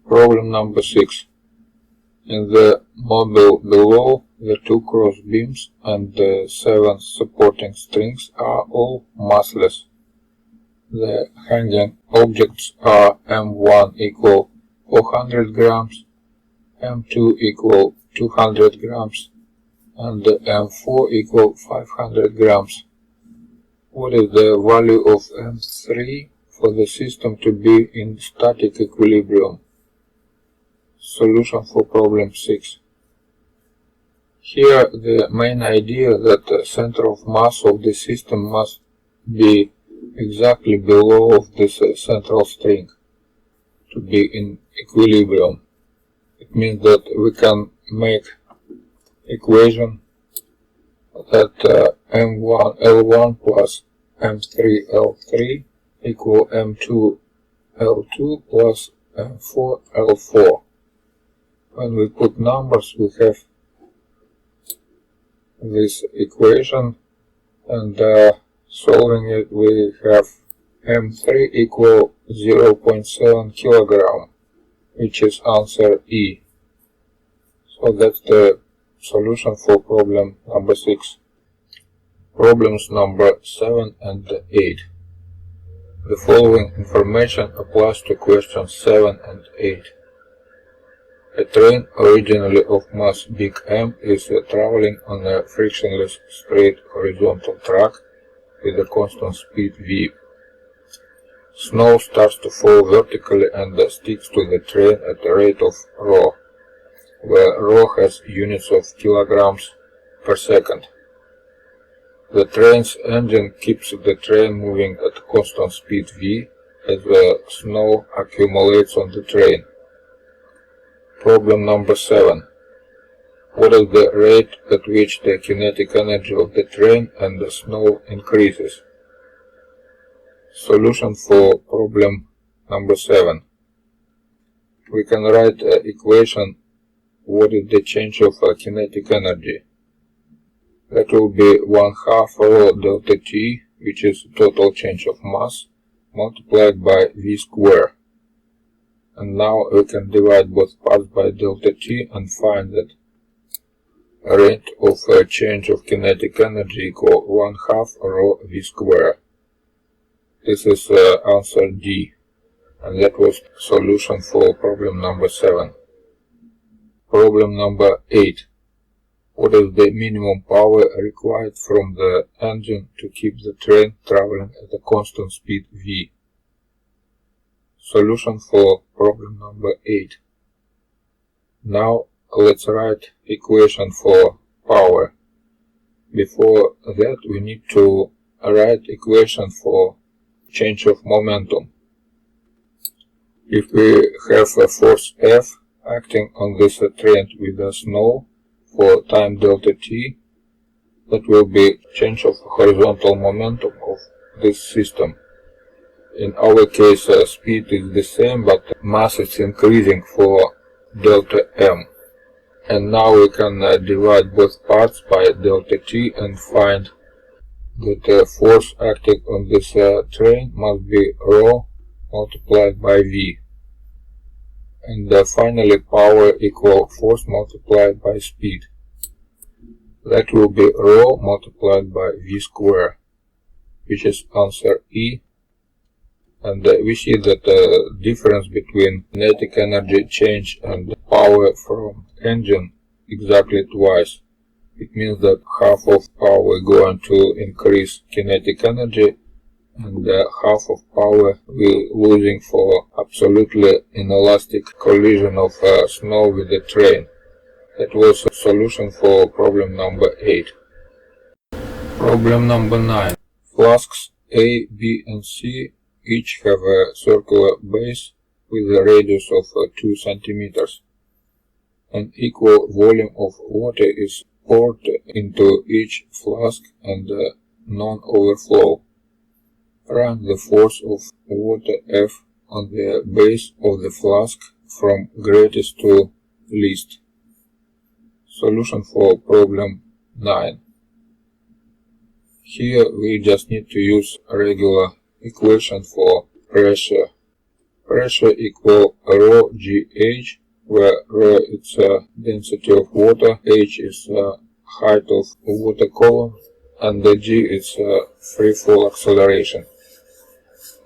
Problem number 6. In the model below, the 2 cross beams and the 7 supporting strings are all massless. The hanging objects are M1 equal 400 grams, M2 equal 200 grams, and M4 equal 500 grams. What is the value of M3 for the system to be in static equilibrium? Solution for problem 6. Here the main idea that the center of mass of the system must be exactly below of this central string to be in equilibrium. It means that we can make equation that M1 L1 plus M3 L3 equal M2 L2 plus M4 L4. When we put numbers, we have this equation, and solving it, we have M3 equal 0.7 kilogram, which is answer E. So that's the solution for problem number 6. Problems number 7 and 8. The following information applies to questions 7 and 8. A train originally of mass big M is traveling on a frictionless straight horizontal track with a constant speed v. Snow starts to fall vertically and sticks to the train at a rate of ρ, where ρ has units of kilograms per second. The train's engine keeps the train moving at constant speed v as the snow accumulates on the train. Problem number 7. What is the rate at which the kinetic energy of the train and the snow increases? Solution for problem number 7. We can write an equation what is the change of kinetic energy. That will be 1/2 rho delta t, which is total change of mass, multiplied by v square. And now we can divide both parts by delta t and find that rate of change of kinetic energy equal 1/2 rho v square. This is answer D, and that was solution for problem number 7. Problem number 8. What is the minimum power required from the engine to keep the train traveling at a constant speed v? Solution for problem number 8. Now let's write equation for power. Before that we need to write equation for change of momentum. If we have a force F acting on this train with the snow for time delta t, that will be change of horizontal momentum of this system. In our case, speed is the same, but mass is increasing for delta m. And now we can divide both parts by delta t and find that the force acting on this train must be ρ multiplied by v. And finally power equal force multiplied by speed. That will be ρ multiplied by v square, which is answer E. And we see that the difference between kinetic energy change and power from engine exactly twice. It means that half of power going to increase kinetic energy, and half of power we losing for absolutely inelastic collision of snow with the train. That was a solution for problem number 8. Problem number 9. Flasks A, B and C each have a circular base with a radius of 2 centimeters. An equal volume of water is poured into each flask and non-overflow. Find the force of water F on the base of the flask from greatest to least. Solution for problem 9. Here we just need to use a regular equation for pressure. pressure equal rho GH, where rho is density of water, H is height of water column, and the G is free fall acceleration.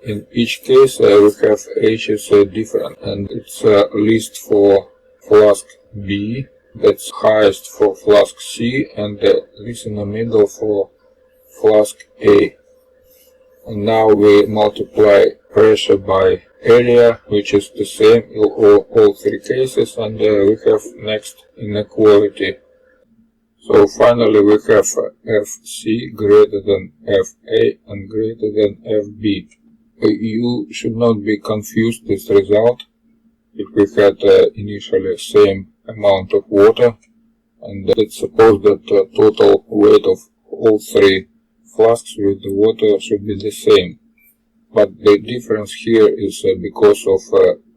In each case we have H is different, and it's least for flask B, that's highest for flask C, and this in the middle for flask A. And now we multiply pressure by area, which is the same in all three cases, and we have next inequality. So finally we have Fc greater than Fa and greater than Fb. You should not be confused with this result. If we had initially same amount of water, and let's suppose that the total weight of all three flasks with the water should be the same. But the difference here is because of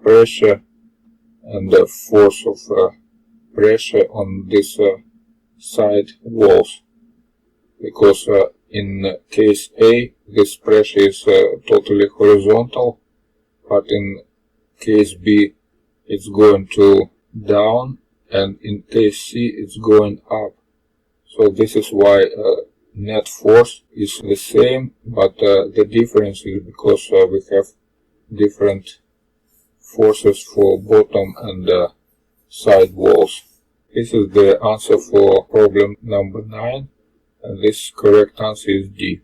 pressure and the force of pressure on this side walls. Because in case A, this pressure is totally horizontal, but in case B, it's going to down, and in case C, it's going up. So this is why net force is the same, but the difference is because we have different forces for bottom and side walls. This is the answer for problem number 9, and this correct answer is D.